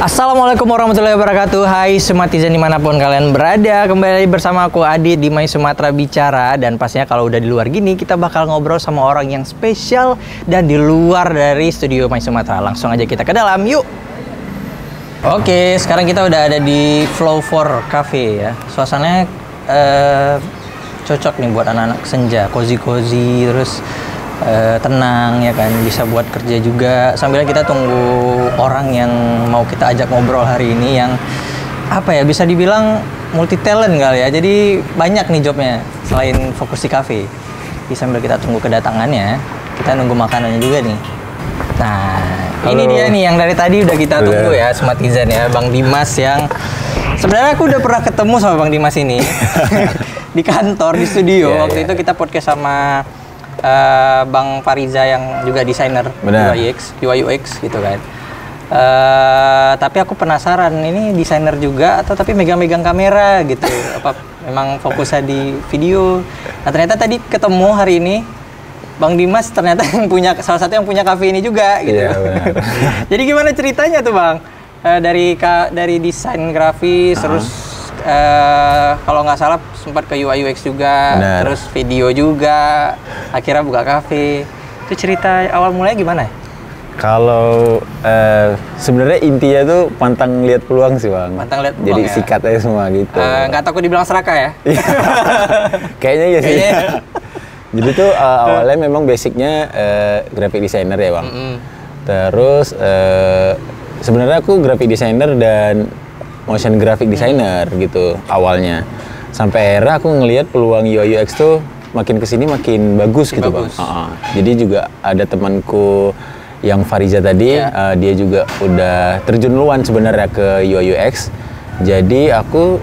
Assalamualaikum warahmatullahi wabarakatuh. Hai Sumatizen dimanapun kalian berada, kembali bersama aku Adit di My Sumatera Bicara. Dan pastinya kalau udah di luar gini, kita bakal ngobrol sama orang yang spesial dan di luar dari studio My Sumatera. Langsung aja kita ke dalam, yuk. Oke, sekarang kita udah ada di Flow 4 Cafe ya. Suasananya cocok nih buat anak-anak senja, cozy-cozy, terus tenang ya kan, bisa buat kerja juga sambil kita tunggu orang yang mau kita ajak ngobrol hari ini yang apa ya, bisa dibilang multi talent kali ya. Jadi banyak nih jobnya selain fokus di cafe. Jadi sambil kita tunggu kedatangannya, kita nunggu makanannya juga nih. Nah, halo. Ini dia nih yang dari tadi udah kita tunggu ya, Sumatizen ya, Bang Dimas yang sebenarnya aku udah pernah ketemu sama Bang Dimas ini di kantor, di studio. Waktu itu kita podcast sama Bang Fariza yang juga desainer UI UX gitu kan. Tapi aku penasaran, ini desainer juga atau tapi megang-megang kamera gitu? Apa memang fokusnya di video? Nah ternyata tadi ketemu hari ini Bang Dimas ternyata yang punya salah satu yang punya kafe ini juga gitu. Iya, jadi gimana ceritanya tuh Bang? Dari desain grafis terus kalau nggak salah sempat ke UI UX juga, terus video juga, akhirnya buka kafe. Itu cerita awal mulanya gimana? Kalau sebenarnya intinya tuh pantang lihat peluang sih Bang. Pantang lihat peluang. Jadi ya? sikat aja semua gitu. Nggak takut dibilang serakah ya? Kayaknya ya sih. Jadi tuh awalnya memang basicnya graphic designer ya Bang. Terus sebenarnya aku graphic designer dan motion graphic designer gitu awalnya. Sampai akhirnya aku ngelihat peluang UI UX tuh makin kesini makin bagus gitu Bang. Jadi juga ada temanku yang Fariza tadi, dia juga udah terjun duluan sebenarnya ke UI UX. Jadi aku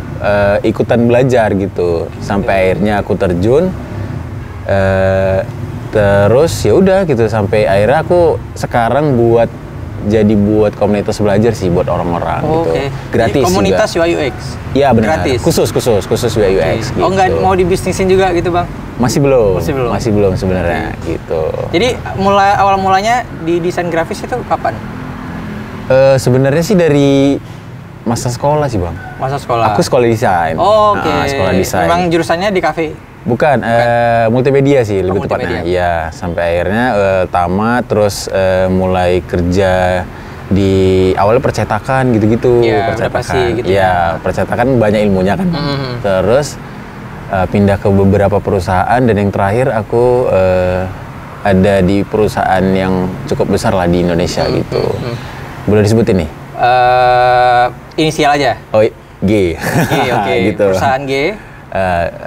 ikutan belajar gitu. Sampai akhirnya aku terjun. Terus ya udah gitu sampai akhirnya aku sekarang buat komunitas belajar sih buat orang-orang gitu. Gratis. Jadi komunitas juga. UI UX. Iya benar. Gratis. Khusus UI UX gitu. Oh nggak mau dibisnisin juga gitu Bang? Masih belum sebenarnya gitu. Jadi awal mulanya di desain grafis itu kapan? Sebenarnya sih dari masa sekolah sih Bang. Masa sekolah. Aku sekolah desain. Sekolah desain. Memang jurusannya di kafe? Bukan. Multimedia sih lebih tepatnya. Iya, sampai akhirnya tamat terus mulai kerja di awalnya percetakan gitu-gitu. Percetakan. Gitu percetakan banyak ilmunya kan. Terus pindah ke beberapa perusahaan dan yang terakhir aku ada di perusahaan yang cukup besar lah di Indonesia gitu. Boleh disebutin nih? Inisial aja. Oh, G. Oke. Gitu. Perusahaan G.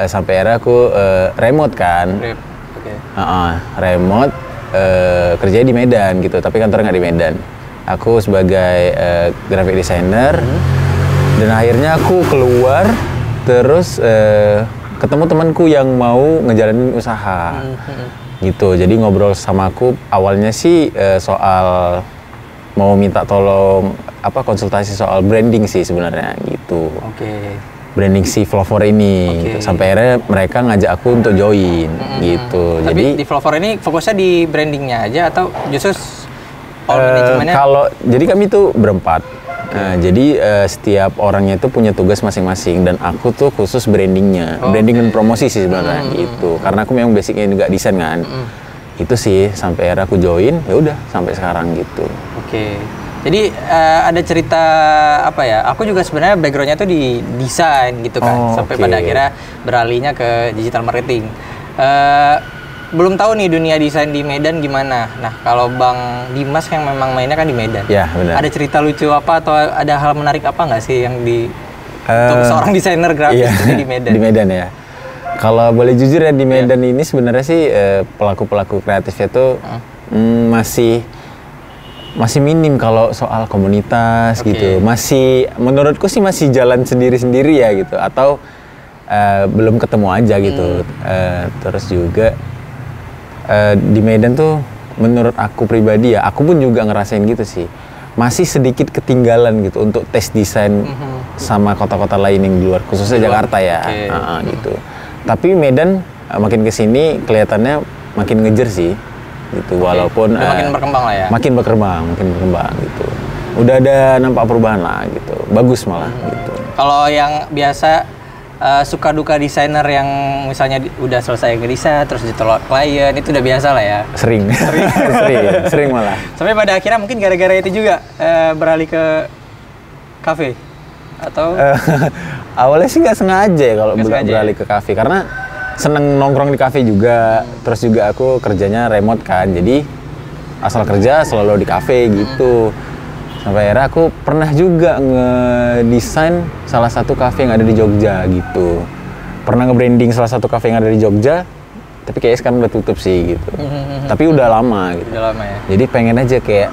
Sampai akhirnya aku remote kan. Remote kerja di Medan gitu, tapi kantornya nggak di Medan. Aku sebagai graphic designer dan akhirnya aku keluar terus ketemu temanku yang mau ngejalanin usaha gitu. Jadi ngobrol sama aku awalnya sih soal mau minta tolong konsultasi soal branding sih sebenarnya gitu. Branding si Flow 4 ini gitu. Sampai akhirnya mereka ngajak aku untuk join gitu. Tapi jadi di Flow 4 ini fokusnya di brandingnya aja atau justru manajemennya? Jadi kami tuh berempat. Jadi setiap orangnya itu punya tugas masing-masing dan aku tuh khusus brandingnya, branding dan promosi sih sebenarnya gitu. Karena aku memang basicnya juga desain kan. Itu sih sampai akhirnya aku join, ya udah sampai sekarang gitu. Jadi ada cerita apa ya? Aku juga sebenarnya backgroundnya tuh di desain gitu kan, sampai pada akhirnya beralihnya ke digital marketing. Belum tahu nih dunia desain di Medan gimana. Nah kalau Bang Dimas yang memang mainnya kan di Medan, ya benar. Ada cerita lucu apa atau ada hal menarik apa nggak sih yang untuk seorang desainer grafis di Medan? Di Medan ya. Kalau boleh jujur ya di Medan ini sebenarnya sih pelaku-pelaku kreatifnya tuh masih minim kalau soal komunitas gitu. Masih menurutku sih masih jalan sendiri-sendiri ya gitu atau belum ketemu aja gitu. Terus juga di Medan tuh menurut aku pribadi ya, aku pun juga ngerasain gitu sih. Masih sedikit ketinggalan gitu untuk tes desain sama kota-kota lain yang di luar, khususnya Jakarta ya. Gitu. Tapi Medan makin kesini kelihatannya makin ngejer sih. Gitu, walaupun makin berkembang lah ya. Makin berkembang gitu. udah ada nampak perubahan lah gitu. Bagus malah gitu. Kalau yang biasa suka duka desainer yang misalnya udah selesai ngedesain terus ditolak klien, itu udah biasa lah ya. Sering. Sering malah. Sampai pada akhirnya mungkin gara-gara itu juga beralih ke kafe atau awalnya sih nggak sengaja ya kalau beralih ke kafe, karena seneng nongkrong di kafe juga. Terus juga aku kerjanya remote kan, jadi asal kerja selalu di kafe gitu. Sampai akhirnya aku pernah juga ngedesain salah satu kafe yang ada di Jogja gitu. Pernah nge-branding salah satu kafe yang ada di Jogja, tapi kayaknya sekarang udah tutup sih gitu. Tapi udah lama gitu. Udah lama ya. Jadi pengen aja kayak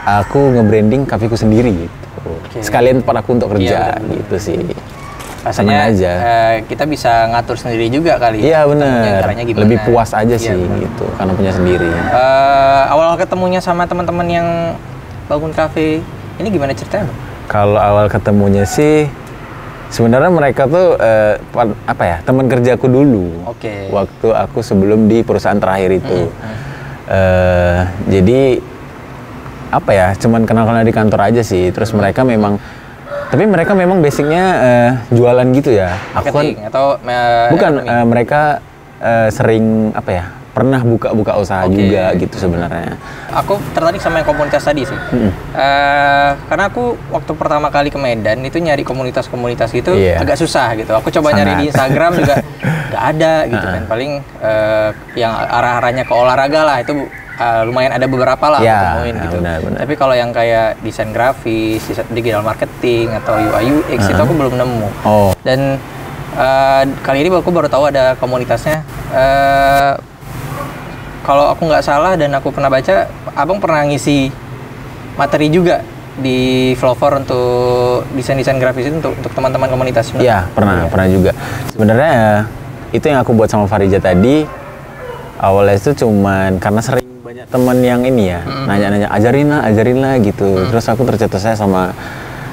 aku nge-branding kafeku sendiri gitu. Sekalian tempat aku untuk kerja gitu sih. Rasanya aja. Kita bisa ngatur sendiri juga kali. Iya benar. Lebih puas aja sih gitu karena punya sendiri. Awal ketemunya sama teman-teman yang bangun kafe ini gimana ceritanya? Kalau awal ketemunya sih sebenarnya mereka tuh apa ya, teman kerjaku dulu. Waktu aku sebelum di perusahaan terakhir itu. Jadi apa ya, cuman kenal-kenal di kantor aja sih. Terus mereka memang basicnya jualan gitu ya. Aku kan atau bukan, mereka sering apa ya, pernah buka usaha juga gitu sebenarnya. Aku tertarik sama yang komunitas tadi sih. Karena aku waktu pertama kali ke Medan itu nyari komunitas-komunitas gitu agak susah gitu. Aku coba nyari di Instagram juga nggak ada gitu kan. Paling yang arah-arahnya ke olahraga lah itu lumayan ada beberapa lah aku temuin gitu. Benar. Tapi kalau yang kayak desain grafis, digital marketing atau UI UX itu aku belum nemu. Dan kali ini aku baru tahu ada komunitasnya. Kalau aku nggak salah dan aku pernah baca, abang pernah ngisi materi juga di Flower untuk desain-desain grafis itu untuk teman-teman komunitas. Iya, pernah juga. Sebenarnya itu yang aku buat sama Farija tadi, awalnya itu cuman karena sering banyak teman yang ini ya, nanya-nanya ajarin lah gitu. Terus aku tercetusnya sama,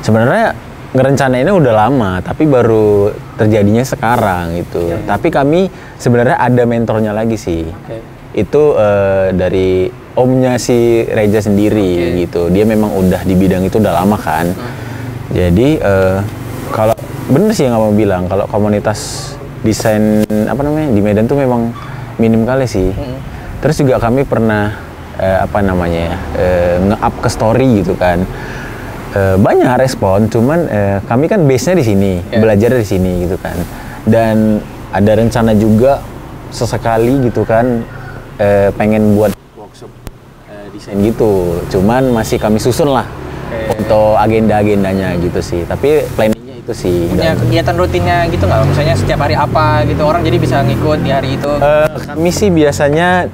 sebenarnya ngerencanainnya udah lama, tapi baru terjadinya sekarang gitu. Tapi kami sebenarnya ada mentornya lagi sih. Itu dari omnya si Reja sendiri gitu. Dia memang udah di bidang itu udah lama kan. Jadi kalau bener sih yang kamu bilang, kalau komunitas desain apa namanya di Medan tuh memang minim kali sih. Terus juga kami pernah nge-up ke story gitu kan. Banyak respon, cuman kami kan base-nya di sini, belajar di sini gitu kan. Dan ada rencana juga sesekali gitu kan, pengen buat workshop desain gitu. Cuman masih kami susun lah untuk agenda-agendanya gitu sih. Tapi planningnya itu sih. Punya kegiatan rutinnya gitu nggak? Misalnya setiap hari apa gitu, orang jadi bisa ngikut di hari itu? Kami sih biasanya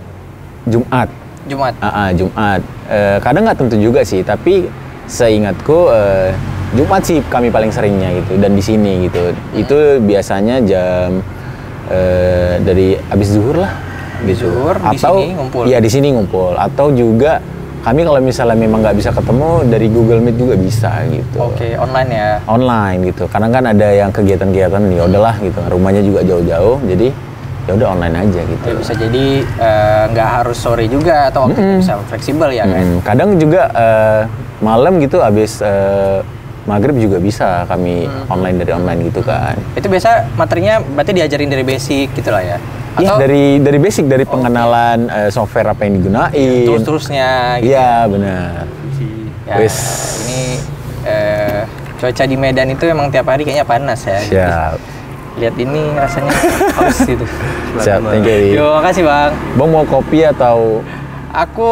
Jumat. Jumat. Kadang nggak tentu juga sih, tapi seingatku Jumat sih kami paling seringnya gitu, dan di sini gitu. Itu biasanya jam dari abis zuhur lah. Gitu. Atau di sini ngumpul. Iya, di sini ngumpul. Atau juga kami kalau misalnya memang nggak bisa ketemu, dari Google Meet juga bisa gitu. Online ya. Online gitu. Karena kan ada yang kegiatan-kegiatan ya udahlah gitu. Rumahnya juga jauh-jauh, jadi ya udah online aja gitu. Bisa jadi nggak harus sore juga atau waktunya bisa fleksibel ya kan. Kadang juga malam gitu abis maghrib juga bisa kami dari online gitu kan. Itu biasa materinya berarti diajarin dari basic gitu lah ya. Iya, dari basic, dari pengenalan software apa yang digunain. Terus-terusnya gitu. Iya, benar. Ya, ini cuaca di Medan itu emang tiap hari kayaknya panas ya. Siap. Gitu. Lihat ini rasanya haus gitu. Siap, thank you. Yo, makasih Bang. Bang mau kopi atau? Aku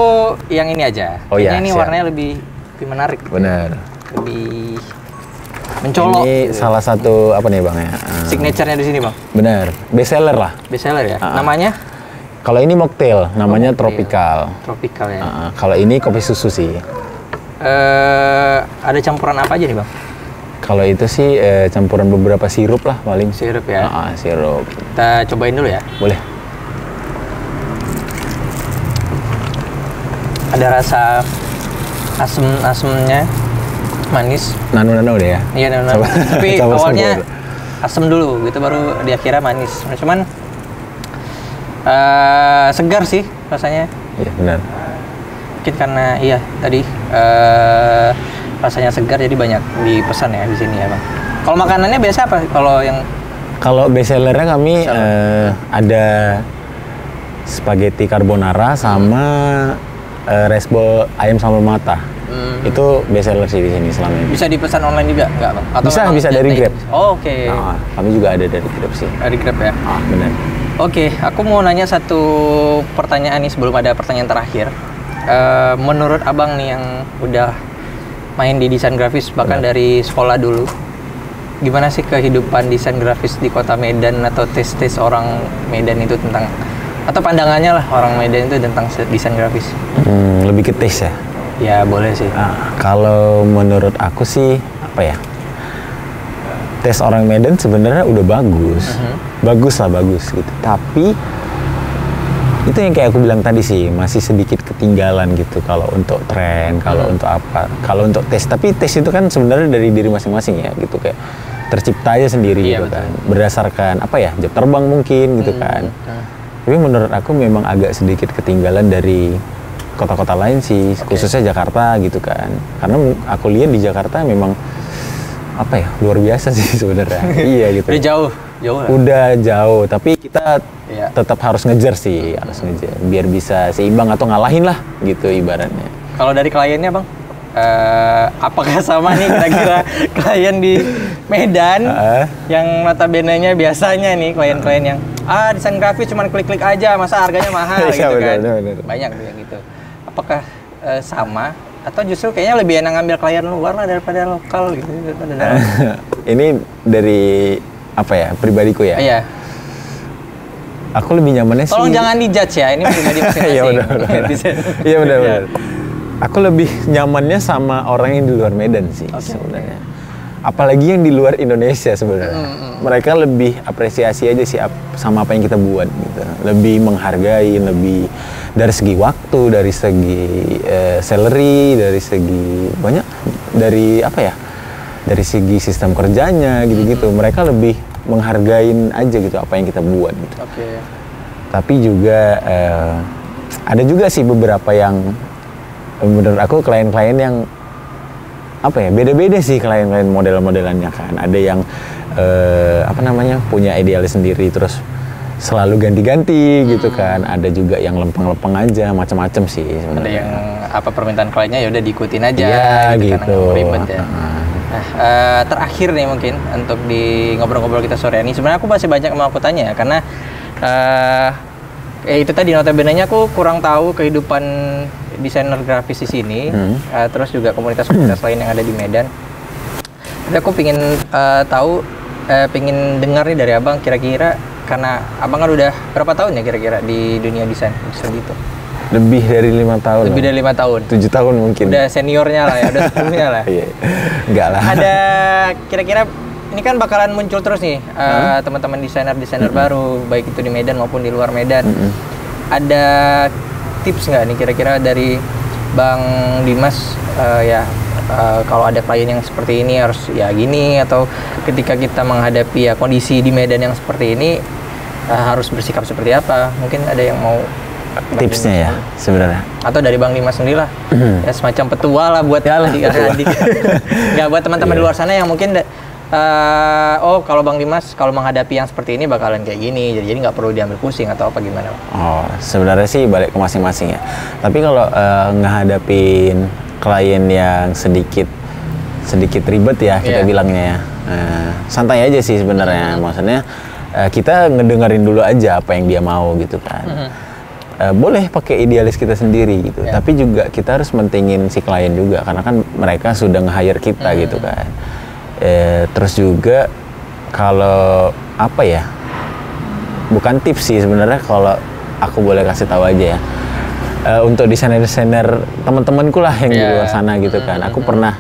yang ini aja. Ini warnanya lebih menarik. Benar. Lebih mencolok. Ini gitu. Salah satu apa nih Bang ya? Signature-nya di sini Bang. Benar. Best seller lah. Best seller ya. Namanya? Kalau ini mocktail, namanya tropical. Tropical ya. Kalau ini kopi susu sih. Ada campuran apa aja nih Bang? Kalau itu sih campuran beberapa sirup lah paling. Sirup ya? Sirup. Kita cobain dulu ya? Boleh. Ada rasa asem-asemnya, manis. Nano deh ya? Iya, nano. Tapi awalnya asem dulu, gitu baru di akhirnya manis. Cuman segar sih rasanya. Iya, benar. mungkin karena iya tadi rasanya segar jadi banyak dipesan ya di sini ya bang. Kalau makanannya biasa apa? Kalau best sellernya kami ada spaghetti carbonara sama rice bowl ayam sambal mata. Itu best seller sih di sini selama ini. Bisa dipesan online juga nggak bang? Atau bisa dari Grab. Oh, oke. Nah, kami juga ada dari Grab sih. Dari Grab ya? Benar. Oke, aku mau nanya satu pertanyaan nih sebelum ada pertanyaan terakhir. Menurut abang nih yang udah main di desain grafis bahkan dari sekolah dulu, gimana sih kehidupan desain grafis di kota Medan atau tes orang Medan itu tentang, atau pandangannya lah orang Medan itu tentang desain grafis? Lebih ke tes ya? Ya boleh sih. Kalau menurut aku sih apa ya, tes orang Medan sebenarnya udah bagus, bagus gitu. Tapi itu yang kayak aku bilang tadi sih, masih sedikit ketinggalan gitu kalau untuk tren, kalau untuk apa, kalau untuk tes. Tapi tes itu kan sebenarnya dari diri masing-masing ya gitu, kayak tercipta aja sendiri gitu kan, berdasarkan apa ya, jam terbang mungkin gitu kan. Tapi menurut aku memang agak sedikit ketinggalan dari kota-kota lain sih, khususnya Jakarta gitu kan. Karena aku lihat di Jakarta memang apa ya, luar biasa sih sebenarnya. Iya gitu. Udah jauh lah. Udah jauh, tapi kita tetap harus ngejar sih, harus ngejar biar bisa seimbang atau ngalahin lah gitu ibaratnya. Kalau dari kliennya bang, apakah sama nih kira-kira klien di Medan yang notabene-nya biasanya nih klien-klien yang desain grafis cuman klik-klik aja, masa harganya mahal gitu kan? Bener. Banyak tuh yang gitu. Apakah sama atau justru kayaknya lebih enak ngambil klien luar lah daripada lokal gitu? Ini dari apa ya, pribadiku ya? Iya. Aku lebih nyamannya sih. Tolong jangan dijudge ya, ini pribadi masing-masing. Iya benar. Aku lebih nyamannya sama orang yang di luar Medan sih sebenarnya. Apalagi yang di luar Indonesia sebenarnya. Mereka lebih apresiasi aja sih sama apa yang kita buat gitu. Lebih menghargai, lebih dari segi waktu, dari segi salary, dari segi banyak, dari apa ya? Dari segi sistem kerjanya gitu-gitu, mereka lebih menghargain aja gitu apa yang kita buat gitu. Tapi juga ada juga sih beberapa yang menurut aku klien-klien yang apa ya, beda-beda sih klien-klien model-modelannya kan. Ada yang punya idealis sendiri terus selalu ganti-ganti gitu kan. Ada juga yang lempeng-lempeng aja, macam-macam sih sebenarnya. Ada yang apa permintaan kliennya ya udah diikutin aja gitu. Ribet ya. Nah, terakhir nih mungkin untuk di ngobrol-ngobrol kita sore ini, sebenarnya aku masih banyak mau aku tanya ya, karena itu tadi notabene-nya aku kurang tahu kehidupan desainer grafis di sini, terus juga komunitas-komunitas lain yang ada di Medan. Tapi aku pingin pingin dengar nih dari abang kira-kira, karena abang kan udah berapa tahun ya kira-kira di dunia desain gitu? Lebih dari 5 tahun. Lebih dari 5 tahun. 7 tahun mungkin. Udah seniornya lah ya, udah sepupunya lah. Iya. Enggak lah. Ada kira-kira ini kan bakalan muncul terus nih teman-teman desainer baru, baik itu di Medan maupun di luar Medan. Ada tips nggak nih kira-kira dari Bang Dimas kalau ada klien yang seperti ini harus ya gini, atau ketika kita menghadapi ya kondisi di Medan yang seperti ini harus bersikap seperti apa? Mungkin ada yang mau tipsnya ya sebenarnya, atau dari Bang Dimas sendiri lah, ya semacam petua lah buat adik-adik. Nggak buat teman-teman di luar sana yang mungkin kalau Bang Dimas kalau menghadapi yang seperti ini bakalan kayak gini, jadi nggak perlu diambil pusing atau apa gimana? Sebenarnya sih balik ke masing-masing ya. Tapi kalau ngehadapin klien yang sedikit ribet ya kita bilangnya ya, santai aja sih sebenarnya. Maksudnya kita ngedengerin dulu aja apa yang dia mau gitu kan. Boleh pakai idealis kita sendiri gitu, tapi juga kita harus mentingin si klien juga, karena kan mereka sudah nge-hire kita gitu kan. Terus juga kalau apa ya, bukan tips sih sebenarnya, kalau aku boleh kasih tahu aja ya, untuk desainer teman-temanku lah yang di luar sana gitu kan. Aku pernah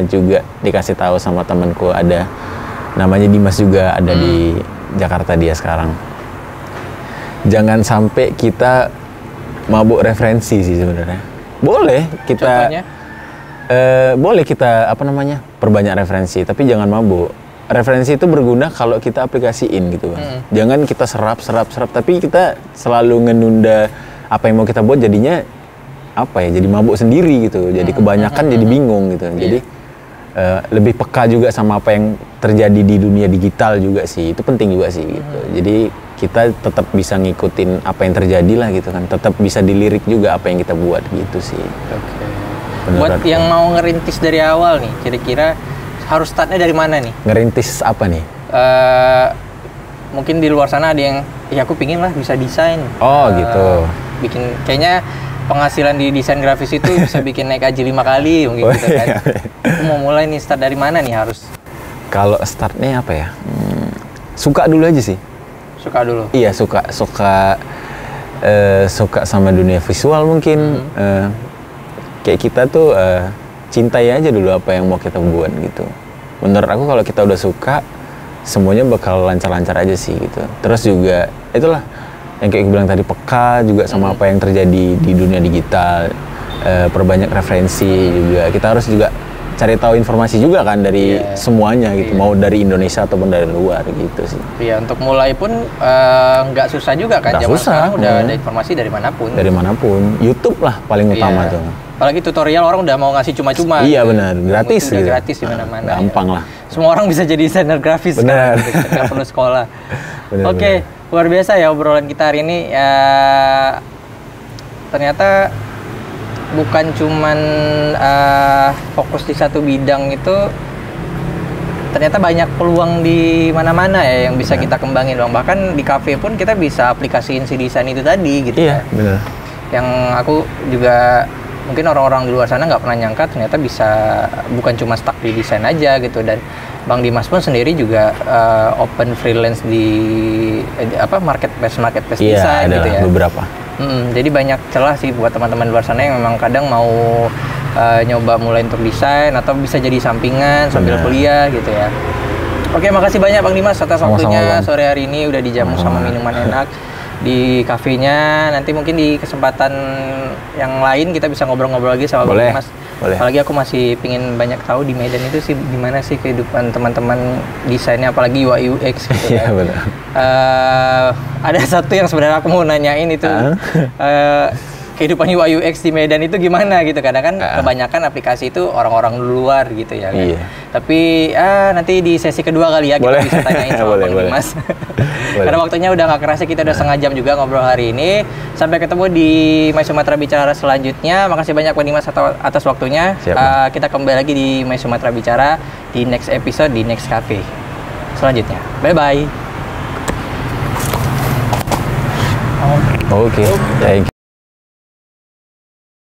juga dikasih tahu sama temanku, ada namanya Dimas juga, ada di Jakarta dia sekarang. Jangan sampai kita mabuk referensi sih sebenarnya. Boleh kita boleh kita perbanyak referensi, tapi jangan mabuk. Referensi itu berguna kalau kita aplikasiin gitu kan. Jangan kita serap tapi kita selalu ngenunda apa yang mau kita buat, jadinya apa ya, jadi mabuk sendiri gitu. Jadi kebanyakan jadi bingung gitu. Jadi lebih peka juga sama apa yang terjadi di dunia digital juga sih. Itu penting juga sih gitu. Jadi kita tetap bisa ngikutin apa yang terjadi lah gitu kan. Tetap bisa dilirik juga apa yang kita buat gitu sih. Oke. Buat yang mau ngerintis dari awal nih, kira-kira harus startnya dari mana nih? Ngerintis apa nih? Mungkin di luar sana ada yang, ya aku pingin lah bisa desain. Oh gitu. Bikin, kayaknya penghasilan di desain grafis itu bisa bikin naik gaji 5 kali mungkin gitu kan. Aku mau mulai nih, start dari mana nih harus? Kalau startnya apa ya? Suka dulu aja sih. Suka dulu? Iya, suka sama dunia visual mungkin. Kayak kita tuh cintai aja dulu apa yang mau kita buat gitu. Menurut aku kalau kita udah suka, semuanya bakal lancar-lancar aja sih gitu. Terus juga itulah yang kayak gue bilang tadi, peka juga sama apa yang terjadi di dunia digital, perbanyak referensi juga. Kita harus juga cari tahu informasi juga kan dari semuanya gitu, mau dari Indonesia ataupun dari luar gitu sih. Iya, untuk mulai pun nggak susah juga kan. Zaman sekarang udah ada informasi dari manapun. Dari manapun, YouTube lah paling utama tuh. Apalagi tutorial orang udah mau ngasih cuma-cuma. Iya gitu. Benar, gratis gitu. Gratis di mana-mana. Gampang lah. Semua orang bisa jadi desainer grafis. Benar. Kan, nggak perlu sekolah. Oke, luar biasa ya obrolan kita hari ini. Ya, ternyata bukan cuman fokus di satu bidang itu, ternyata banyak peluang di mana-mana ya yang bisa kita kembangin, Bang. Bahkan di kafe pun kita bisa aplikasiin si desain itu tadi gitu. Iya, benar. Yang aku juga, mungkin orang-orang di luar sana nggak pernah nyangka ternyata bisa bukan cuma stuck di desain aja gitu. Dan Bang Dimas pun sendiri juga open freelance di marketplace desain gitu ya. Beberapa. Jadi banyak celah sih buat teman-teman di luar sana yang memang kadang mau nyoba mulai untuk desain atau bisa jadi sampingan sambil kuliah gitu ya. Oke, makasih banyak Bang Dimas atas waktunya sore hari ini, udah dijamu sama minuman enak di kafenya. Nanti mungkin di kesempatan yang lain kita bisa ngobrol-ngobrol lagi sama Bang Dimas. Boleh. Apalagi aku masih pingin banyak tahu di Medan itu sih gimana sih kehidupan teman-teman desainnya, apalagi UI UX gitu Iya, kan. benar. Ada satu yang sebenarnya aku mau nanyain itu, kehidupan UI UX di Medan itu gimana gitu. Kadang kan kebanyakan aplikasi itu orang-orang luar gitu ya kan. Iya. Tapi nanti di sesi kedua kali ya kita bisa tanyain sama Bang Dimas. Karena waktunya udah gak kerasa, kita udah setengah jam juga ngobrol hari ini. Sampai ketemu di My Sumatera Bicara selanjutnya. Makasih banyak Bang Dimas atas waktunya. Kita kembali lagi di My Sumatera Bicara di next episode, di next cafe selanjutnya. Bye-bye. Oke, thank you.